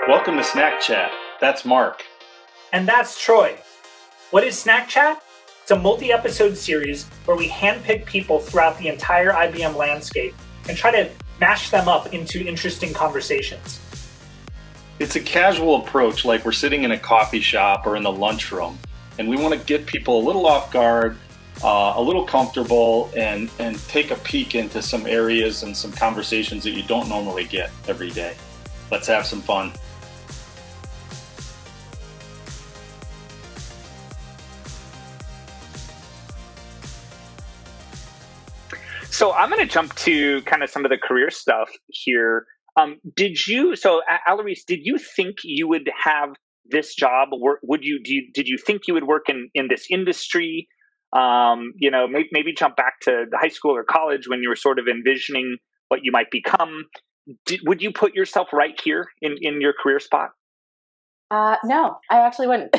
Welcome to Snack Chat. That's Mark. And that's Troy. What is Snack Chat? It's a multi-episode series where we handpick people throughout the entire IBM landscape and try to mash them up into interesting conversations. It's a casual approach, like we're sitting in a coffee shop or in the lunchroom, and we want to get people a little off guard, a little comfortable, and take a peek into some areas and some conversations that you don't normally get every day. Let's have some fun. So I'm going to jump to kind of some of the career stuff here. Alarice, did you think you would have this job? Or did you think you would work in this industry? Maybe jump back to the high school or college when you were sort of envisioning what you might become. Would you put yourself right here in your career spot? No, I actually wouldn't.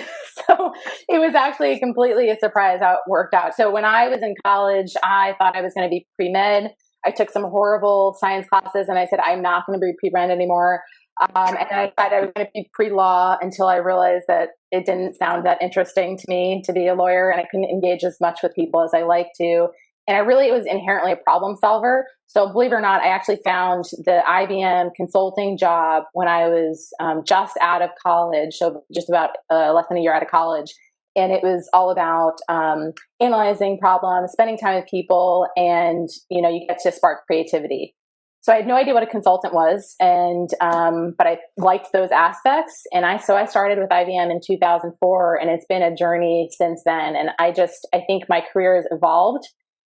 So it was actually completely a surprise how it worked out. So when I was in college, I thought I was going to be pre-med. I took some horrible science classes and I said, I'm not going to be pre-med anymore. And I decided I was going to be pre-law until I realized that it didn't sound that interesting to me to be a lawyer, and I couldn't engage as much with people as I like to. And I really was inherently a problem solver. So believe it or not, I actually found the IBM consulting job when I was just out of college, so just about less than a year out of college. And it was all about analyzing problems, spending time with people, and you get to spark creativity. So I had no idea what a consultant was, and but I liked those aspects. And I started with IBM in 2004, and it's been a journey since then. And I think my career has evolved.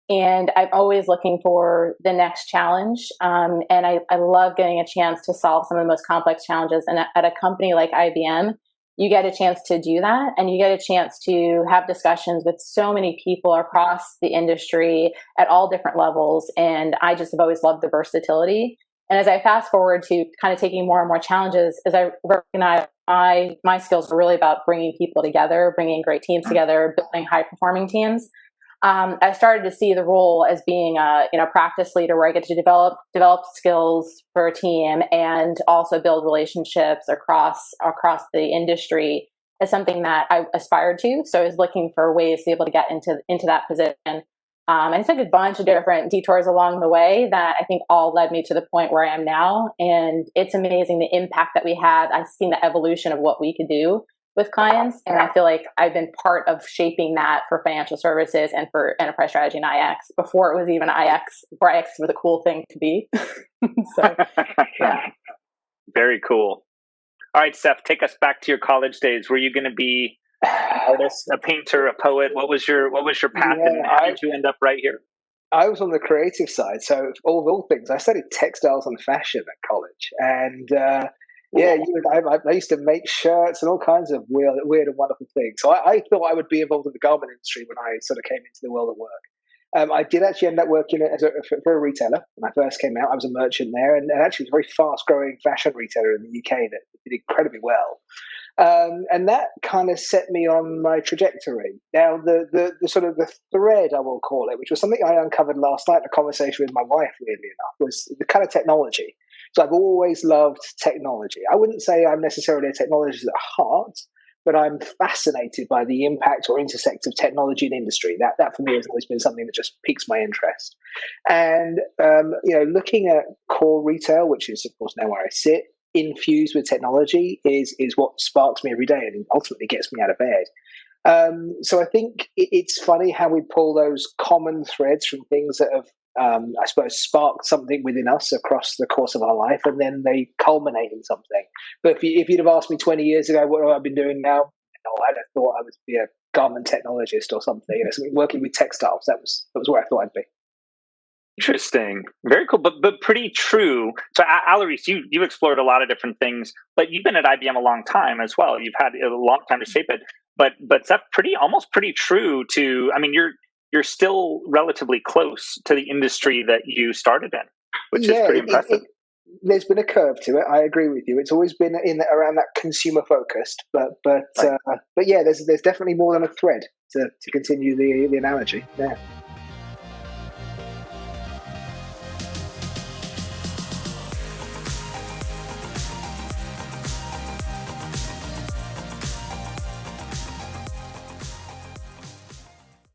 And I'm always looking for the next challenge. And I love getting a chance to solve some of the most complex challenges. And at a company like IBM, you get a chance to do that. And you get a chance to have discussions with so many people across the industry at all different levels. And I just have always loved the versatility. And as I fast forward to kind of taking more and more challenges, as I recognize my skills are really about bringing people together, bringing great teams together, building high performing teams. I started to see the role as being a practice leader, where I get to develop skills for a team and also build relationships across the industry, as something that I aspired to. So I was looking for ways to be able to get into that position. And I took a bunch of different detours along the way that I think all led me to the point where I am now. And it's amazing the impact that we had. I've seen the evolution of what we could do with clients. And I feel like I've been part of shaping that for financial services and for enterprise strategy and IX before it was even IX, before IX was a cool thing to be. So, yeah. Very cool. All right, Saif, take us back to your college days. Were you going to be an artist, a painter, a poet? What was your path, and how did you end up right here? I was on the creative side. So of all things, I studied textiles and fashion at college. And I used to make shirts and all kinds of weird and wonderful things. So I thought I would be involved in the garment industry when I sort of came into the world of work. I did actually end up working for a retailer when I first came out. I was a merchant there, and actually it was a very fast-growing fashion retailer in the UK that did incredibly well. And that kind of set me on my trajectory. Now, the sort of the thread, I will call it, which was something I uncovered last night in a conversation with my wife, weirdly enough, was the kind of technology. So I've always loved technology. I wouldn't say I'm necessarily a technologist at heart, but I'm fascinated by the impact or intersect of technology and industry. That for me has always been something that just piques my interest. And looking at core retail, which is of course now where I sit, infused with technology is what sparks me every day and ultimately gets me out of bed. So I think it's funny how we pull those common threads from things that have I suppose sparked something within us across the course of our life, and then they culminate in something. But if you'd have asked me 20 years ago what I've been doing now, I'd have thought I would be a garment technologist or something, something working with textiles. That was where I thought I'd be. Interesting. Very cool, but pretty true. So Alarice, you explored a lot of different things, but you've been at IBM a long time as well. You've had a long time to shape it. But that's almost pretty true to, I mean, you're still relatively close to the industry that you started in, which is pretty impressive. There's been a curve to it. I agree with you. It's always been around that consumer focused, but yeah, there's definitely more than a thread to continue the analogy. Yeah.